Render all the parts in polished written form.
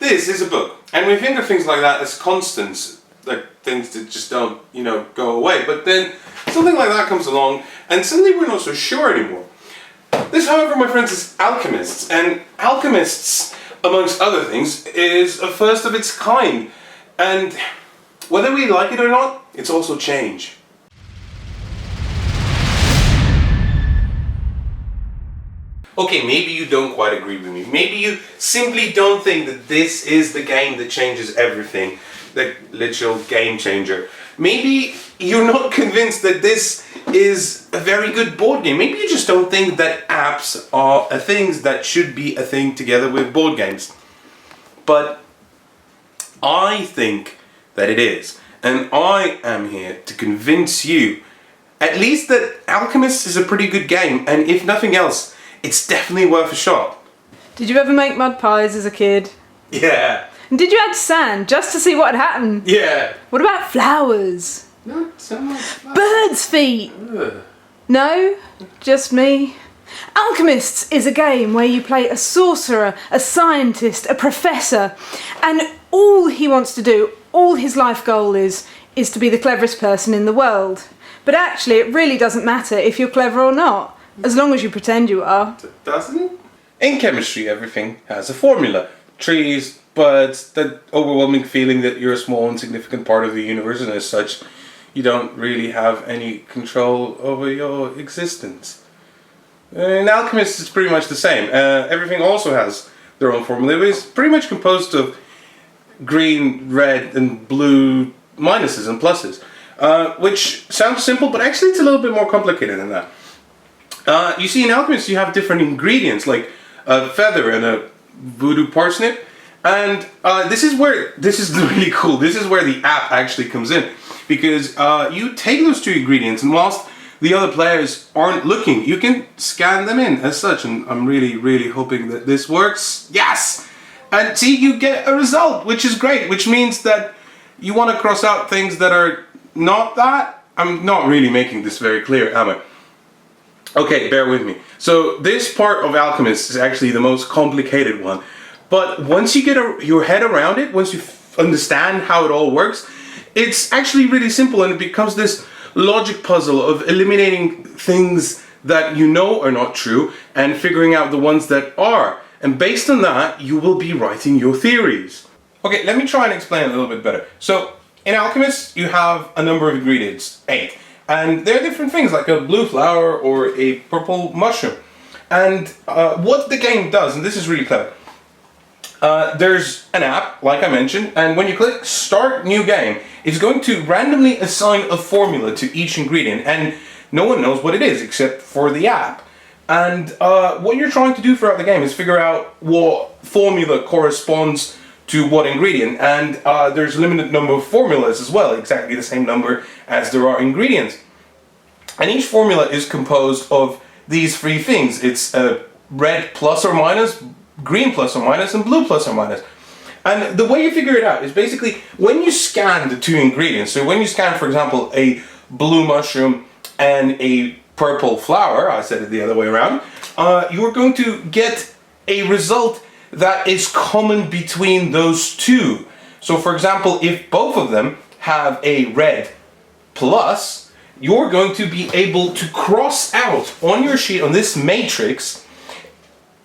this is a book, and we think of things like that as constants, like things that just don't, go away. But then something like that comes along, and suddenly we're not so sure anymore. This, however, my friends, is Alchemists, and Alchemists, amongst other things, is a first of its kind, and whether we like it or not, it's also change. Okay, maybe you don't quite agree with me. Maybe you simply don't think that this is the game that changes everything, the literal game changer. Maybe you're not convinced that this is a very good board game. Maybe you just don't think that apps are a thing that should be a thing together with board games. But I think that it is. And I am here to convince you, at least that Alchemist is a pretty good game, and if nothing else, it's definitely worth a shot. Did you ever make mud pies as a kid? Yeah. And did you add sand just to see what happened? Yeah. What about flowers? Not so much. Birds' feet? Ugh. No? Just me? Alchemists is a game where you play a sorcerer, a scientist, a professor, and all he wants to do, all his life goal is to be the cleverest person in the world. But actually, it really doesn't matter if you're clever or not, as long as you pretend you are. Doesn't? In chemistry, everything has a formula. Trees, birds, that overwhelming feeling that you're a small, insignificant part of the universe, and as such, you don't really have any control over your existence. In Alchemists, it's pretty much the same. Everything also has their own formula. It's pretty much composed of green, red, and blue minuses and pluses, which sounds simple, but actually it's a little bit more complicated than that. You see, in Alchemists, you have different ingredients, like a feather and a voodoo parsnip, and this is really cool. This is where the app actually comes in, because you take those two ingredients, and whilst the other players aren't looking, you can scan them in as such, and I'm really, really hoping that this works. Yes! And see, you get a result, which is great, which means that you want to cross out things that are not that. I'm not really making this very clear, am I? Okay, bear with me. So this part of Alchemist is actually the most complicated one. But once you get your head around it, once you understand how it all works, it's actually really simple, and it becomes this logic puzzle of eliminating things that you know are not true and figuring out the ones that are. And based on that, you will be writing your theories. Okay, let me try and explain a little bit better. So in Alchemist, you have a number of ingredients, 8. And they're different things, like a blue flower or a purple mushroom. And what the game does, and this is really clever, there's an app, like I mentioned, and when you click Start New Game, it's going to randomly assign a formula to each ingredient, and no one knows what it is except for the app. And what you're trying to do throughout the game is figure out what formula corresponds to what ingredient, and there's a limited number of formulas as well, exactly the same number as there are ingredients. And each formula is composed of these 3 things. It's red plus or minus, green plus or minus, and blue plus or minus. And the way you figure it out is basically when you scan the 2 ingredients, so when you scan, for example, a blue mushroom and a purple flower, I said it the other way around, you're going to get a result that is common between those 2. So for example, if both of them have a red plus, you're going to be able to cross out on your sheet, on this matrix,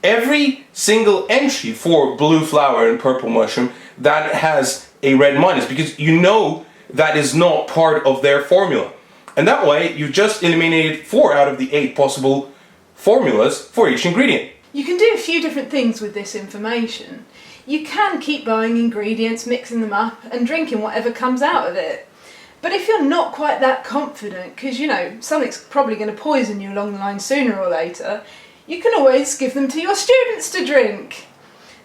every single entry for blue flower and purple mushroom that has a red minus, because you know that is not part of their formula. And that way, you just eliminated 4 out of the 8 possible formulas for each ingredient. You can do a few different things with this information. You can keep buying ingredients, mixing them up, and drinking whatever comes out of it. But if you're not quite that confident, because something's probably going to poison you along the line sooner or later, you can always give them to your students to drink.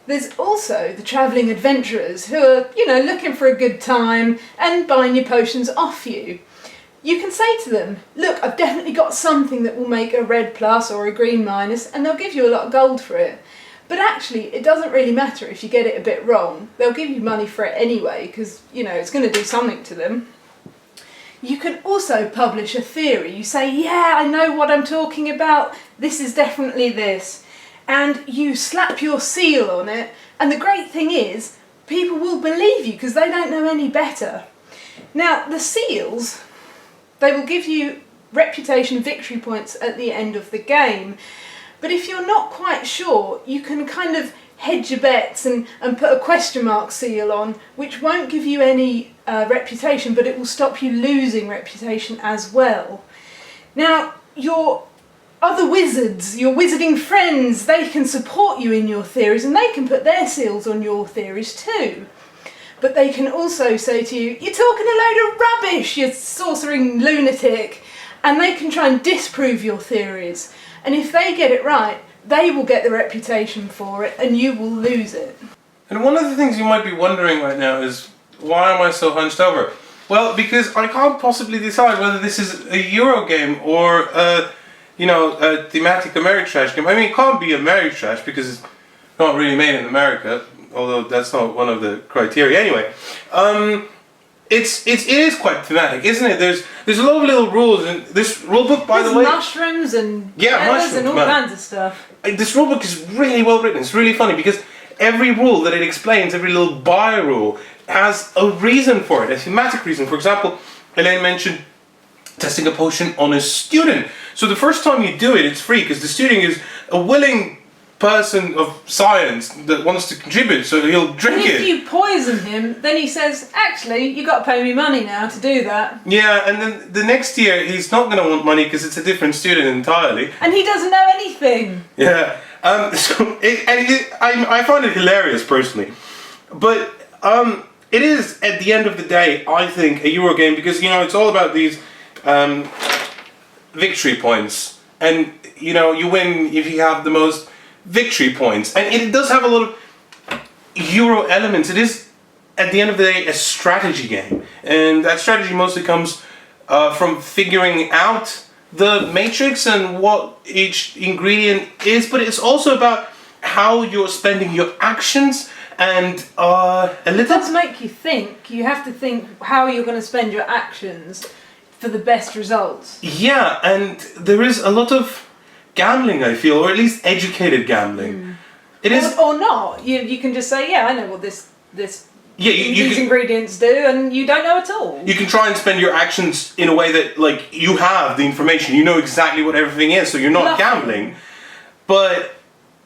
There's also the travelling adventurers who are, looking for a good time and buying your potions off you. You can say to them, look, I've definitely got something that will make a red plus or a green minus, and they'll give you a lot of gold for it. But actually, it doesn't really matter if you get it a bit wrong. They'll give you money for it anyway, because, it's going to do something to them. You can also publish a theory. You say, yeah, I know what I'm talking about. This is definitely this. And you slap your seal on it. And the great thing is, people will believe you because they don't know any better. Now, the seals, they will give you reputation victory points at the end of the game. But if you're not quite sure, you can kind of hedge your bets and put a question mark seal on, which won't give you any reputation, but it will stop you losing reputation as well. Now, your other wizards, your wizarding friends, they can support you in your theories and they can put their seals on your theories too. But they can also say to you, you're talking a load of rubbish, you sorcering lunatic. And they can try and disprove your theories. And if they get it right, they will get the reputation for it and you will lose it. And one of the things you might be wondering right now is, why am I so hunched over? Well, because I can't possibly decide whether this is a Euro game or a thematic Ameritrash game. I mean, it can't be Ameritrash because it's not really made in America, although that's not one of the criteria anyway. It is quite thematic, isn't it? There's a lot of little rules, and this rulebook, by the way, mushrooms and feathers and all kinds of stuff. This rulebook is really well written. It's really funny because every rule that it explains, every little bio rule, has a reason for it, a thematic reason. For example, Elaine mentioned testing a potion on a student. So the first time you do it, it's free because the student is a willing person of science that wants to contribute, so he'll drink it. If you poison him, then he says, actually, you got to pay me money now to do that. Yeah, and then the next year he's not going to want money because it's a different student entirely. And he doesn't know anything. Yeah, I find it hilarious personally, but it is at the end of the day, I think, a Euro game because it's all about these victory points, and you win if you have the most victory points, and it does have a lot of Euro elements. It is, at the end of the day, a strategy game, and that strategy mostly comes from figuring out the matrix and what each ingredient is, but it's also about how you're spending your actions and It does make you think. You have to think how you're going to spend your actions for the best results. Yeah, and there is a lot of gambling, I feel, or at least educated gambling. It is, or not. You can just say, yeah, I know what these you ingredients do, and you don't know at all. You can try and spend your actions in a way that, like, you have the information, you know exactly what everything is, so you're not gambling. But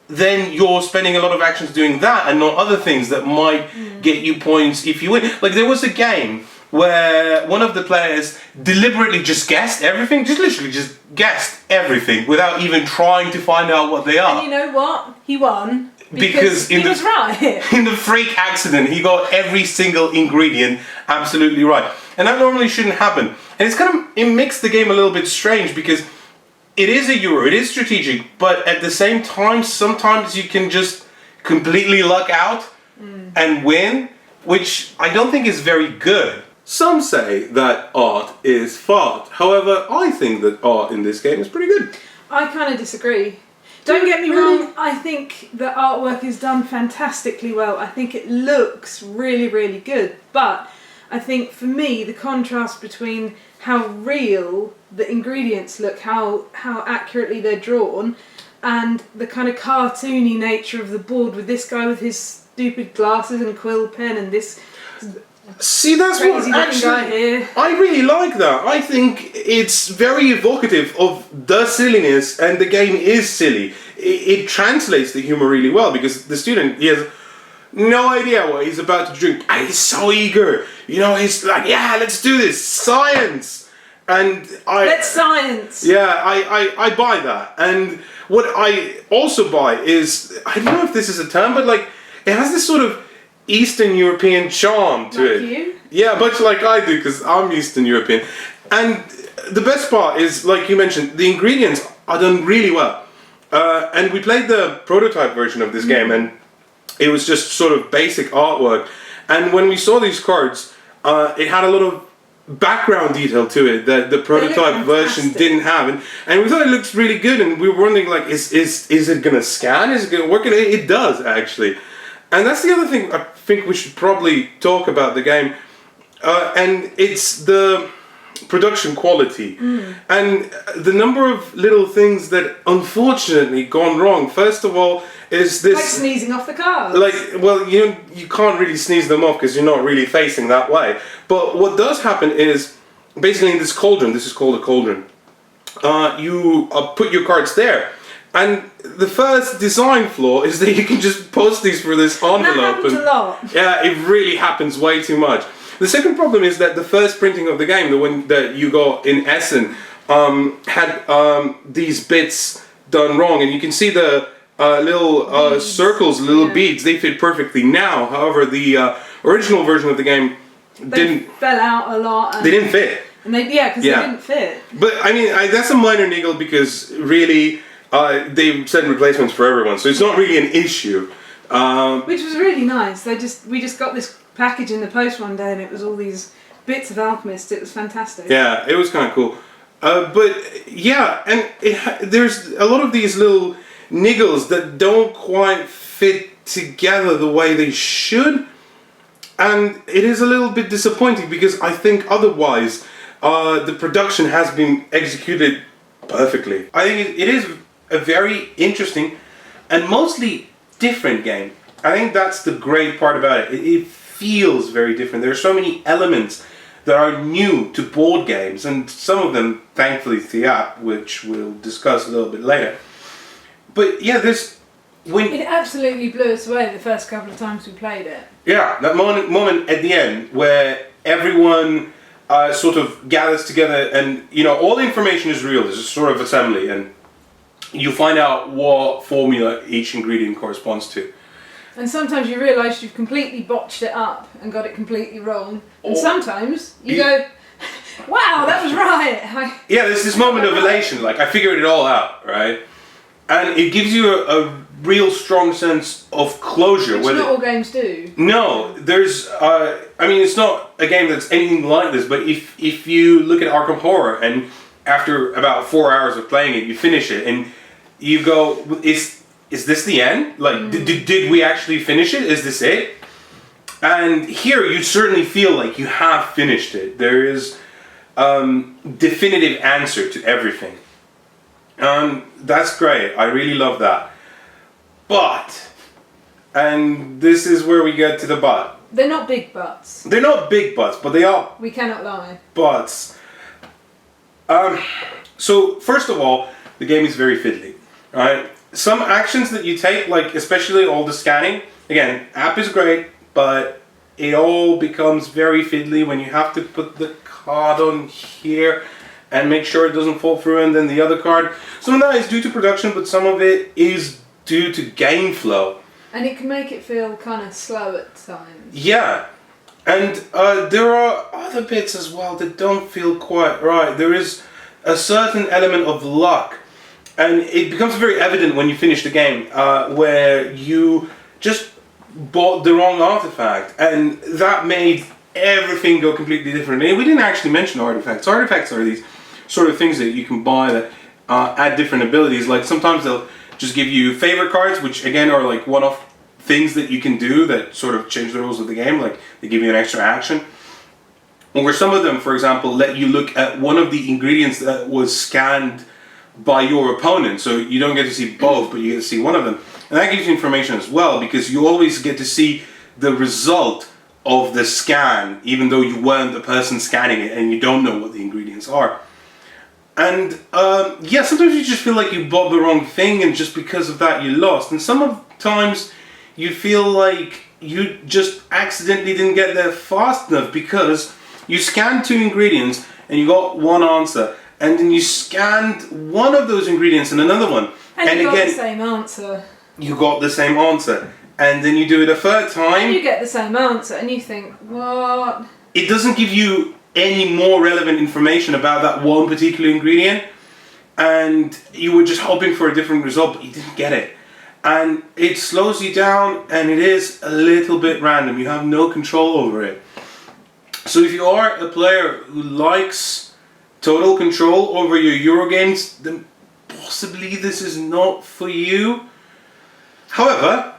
then you're spending a lot of actions doing that and not other things that might get you points if you win. Like, there was a game where one of the players deliberately just guessed everything, just literally just guessed everything without even trying to find out what they are. And you know what? He won. Because he was right. In the freak accident, he got every single ingredient absolutely right. And that normally shouldn't happen. And it makes the game a little bit strange because it is a Euro, it is strategic, but at the same time, sometimes you can just completely luck out and win, which I don't think is very good. Some say that art is fart. However, I think that art in this game is pretty good. I kind of disagree. Don't get me wrong, I think the artwork is done fantastically well. I think it looks really, really good. But I think for me, the contrast between how real the ingredients look, how accurately they're drawn, and the kind of cartoony nature of the board with this guy with his stupid glasses and quill pen and this... See, that's what actually I really like that. I think it's very evocative of the silliness, and the game is silly. It translates the humor really well because the student, he has no idea what he's about to drink. And he's so eager. He's like, yeah, let's do this. Science! And let's science! Yeah, I buy that. And what I also buy is, I don't know if this is a term, but like, it has this sort of Eastern European charm to it. You? Yeah, much like I do, because I'm Eastern European. And the best part is, like you mentioned, the ingredients are done really well. And we played the prototype version of this game, and it was just sort of basic artwork. And when we saw these cards, it had a lot of background detail to it that the prototype version didn't have. And we thought it looks really good, and we were wondering, like, is it going to scan? Is it going to work? It does, actually. And that's the other thing I think we should probably talk about the game. And it's the production quality. And the number of little things that unfortunately gone wrong. First of all, is this... Like sneezing off the cards. Like, well, you can't really sneeze them off because you're not really facing that way. But what does happen is, basically in this cauldron, this is called a cauldron, you put your cards there. And the first design flaw is that you can just post these through this envelope. That happens a lot. Yeah, it really happens way too much. The second problem is that the first printing of the game, the one that you got in Essen, had these bits done wrong. And you can see the little circles, little beads, they fit perfectly now. However, the original version of the game fell out a lot. And they didn't fit. And they didn't fit. But I mean, that's a minor niggle because really they send replacements for everyone, so it's not really an issue. Which was really nice. We just got this package in the post one day, and it was all these bits of Alchemists. It was fantastic. Yeah, it was kind of cool. But yeah, and there's a lot of these little niggles that don't quite fit together the way they should, and it is a little bit disappointing because I think otherwise the production has been executed perfectly. I think it is a very interesting and mostly different game. I think that's the great part about it. It feels very different. There are so many elements that are new to board games, and some of them, thankfully, to the app, which we'll discuss a little bit later. But yeah, it absolutely blew us away the first couple of times we played it. Yeah, that moment at the end where everyone sort of gathers together, and all the information is real. There's a sort of assembly, and you find out what formula each ingredient corresponds to. And sometimes you realise you've completely botched it up and got it completely wrong. And sometimes you go, wow, that was right. Yeah, there's this moment of elation, like I figured it all out, right? And it gives you a real strong sense of closure. Which not all games do. No, there's, it's not a game that's anything like this, but if you look at Arkham Horror, and after about 4 hours of playing it, you finish it, and you go, is this the end? Like, did we actually finish it? Is this it? And here, you certainly feel like you have finished it. There is definitive answer to everything. That's great. I really love that. But, and this is where we get to the but. They're not big buts. They're not big buts, but they are. We cannot lie. Buts. So first of all, the game is very fiddly. Right? Some actions that you take, like especially all the scanning. Again, app is great, but it all becomes very fiddly when you have to put the card on here and make sure it doesn't fall through, and then the other card. Some of that is due to production, but some of it is due to game flow. And it can make it feel kind of slow at times. Yeah. And there are other bits as well that don't feel quite right. There is a certain element of luck. And it becomes very evident when you finish the game, where you just bought the wrong artifact. And that made everything go completely different. And we didn't actually mention artifacts. Artifacts are these sort of things that you can buy that add different abilities. Like sometimes they'll just give you favorite cards, which again are like one-off things that you can do that sort of change the rules of the game. Like they give you an extra action. Or some of them, for example, let you look at one of the ingredients that was scanned by your opponent. So you don't get to see both, but you get to see one of them. And that gives you information as well, because you always get to see the result of the scan, even though you weren't the person scanning it and you don't know what the ingredients are. And yeah, sometimes you just feel like you bought the wrong thing, and just because of that you lost. And sometimes you feel like you just accidentally didn't get there fast enough because you scanned 2 ingredients and you got one answer, and then you scanned one of those ingredients and another one, and you got the same answer. You got the same answer, and then you do it a third time. And you get the same answer, and you think, what? It doesn't give you any more relevant information about that one particular ingredient, and you were just hoping for a different result, but you didn't get it. And it slows you down, and it is a little bit random. You have no control over it. So if you are a player who likes total control over your Eurogames, then possibly this is not for you. However,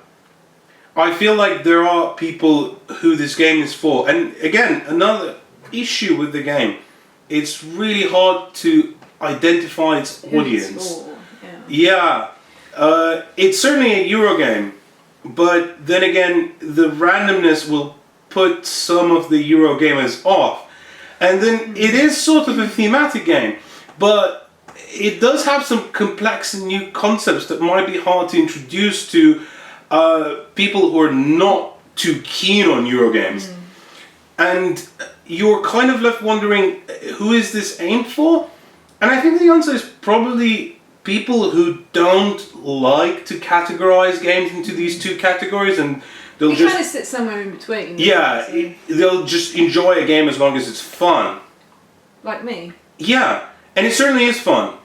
I feel like there are people who this game is for. And again, another issue with the game it's really hard to identify its audience. Yeah, it's certainly a Eurogame, but then again, the randomness will put some of the Eurogamers off. And then it is sort of a thematic game, but it does have some complex and new concepts that might be hard to introduce to people who are not too keen on Eurogames. And you're kind of left wondering, who is this aimed for? And I think the answer is probably people who don't like to categorize games into these two categories, and they'll just kind of sit somewhere in between. Yeah, they'll just enjoy a game as long as it's fun. Like me. Yeah, and it certainly is fun.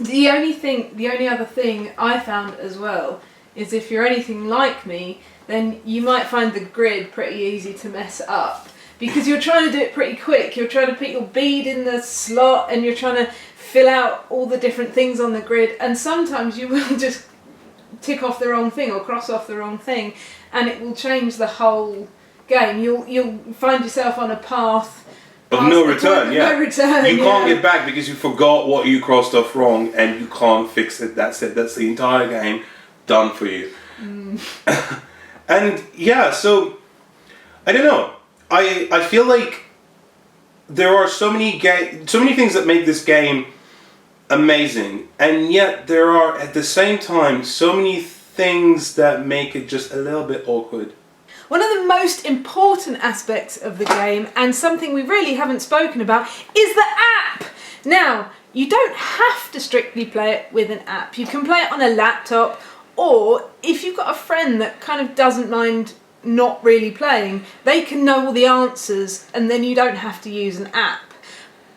The only other thing I found as well is if you're anything like me, then you might find the grid pretty easy to mess up. Because you're trying to do it pretty quick. You're trying to put your bead in the slot and you're trying to fill out all the different things on the grid, and sometimes you will just tick off the wrong thing or cross off the wrong thing, and it will change the whole game. You'll find yourself on a path of no return. No return. You can't get back because you forgot what you crossed off wrong, and you can't fix it. That's it. That's the entire game done for you. And yeah, so I don't know. I feel like there are so many things that make this game amazing, and yet there are at the same time so many things that make it just a little bit awkward. One of the most important aspects of the game, and something we really haven't spoken about, is the app. Now, you don't have to strictly play it with an app. You can play it on a laptop, or if you've got a friend that kind of doesn't mind not really playing, they can know all the answers, and then you don't have to use an app.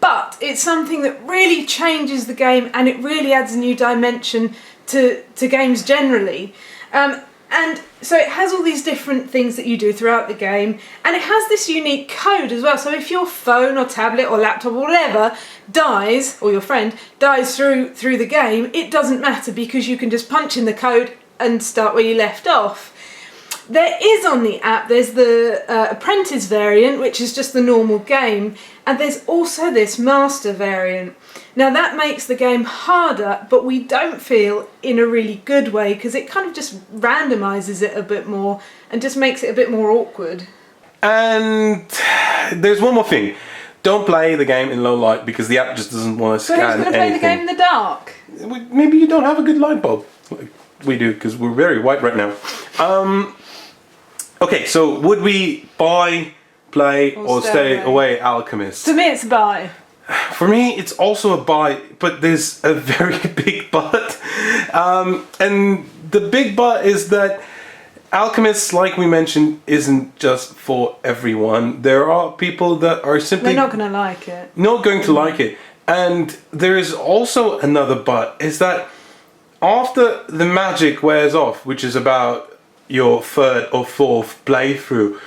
But it's something that really changes the game, and it really adds a new dimension to games generally. And so it has all these different things that you do throughout the game, and it has this unique code as well. So if your phone or tablet or laptop or whatever dies, or your friend dies through the game, it doesn't matter because you can just punch in the code and start where you left off. There is on the app, there's the Apprentice variant, which is just the normal game, and there's also this Master variant. Now that makes the game harder, but we don't feel in a really good way, because it kind of just randomizes it a bit more and just makes it a bit more awkward. And there's one more thing. Don't play the game in low light, because the app just doesn't want to scan anything. So who's going to play the game in the dark? Maybe you don't have a good light bulb. Like we do, because we're very white right now. Okay, so would we buy, play, or stay away Alchemists? To me it's a buy. For me, it's also a buy, but there's a very big but. And the big but is that Alchemists, like we mentioned, isn't just for everyone. There are people that are simply... They're not going to like it. Not going to like it. And there is also another but, is that after the magic wears off, which is about your third or fourth playthrough,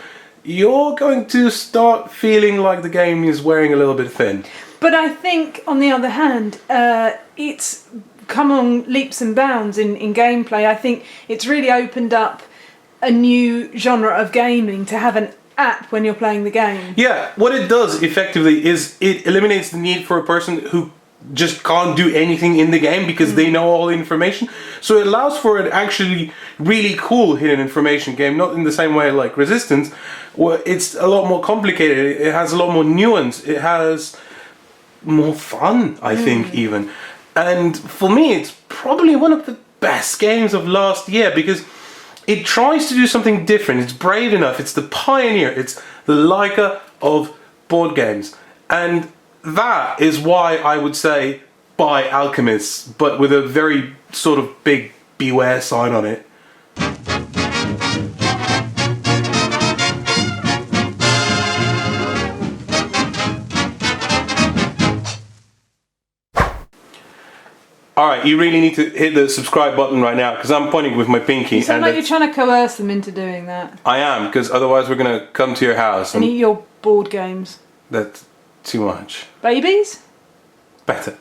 you're going to start feeling like the game is wearing a little bit thin. But I think, on the other hand, it's come on leaps and bounds in gameplay. I think it's really opened up a new genre of gaming to have an app when you're playing the game. Yeah, what it does effectively is it eliminates the need for a person who just can't do anything in the game because they know all the information. So it allows for an actually really cool hidden information game, not in the same way like Resistance, where it's a lot more complicated, it has a lot more nuance, it has more fun, I think, even. And for me, it's probably one of the best games of last year because it tries to do something different. It's brave enough, it's the pioneer, it's the Leica of board games. And that is why I would say buy Alchemists, but with a very sort of big beware sign on it. Alright, you really need to hit the subscribe button right now because I'm pointing with my pinky. You sound like you're trying to coerce them into doing that. I am, because otherwise we're going to come to your house and eat your board games. That's too much. Babies? Better.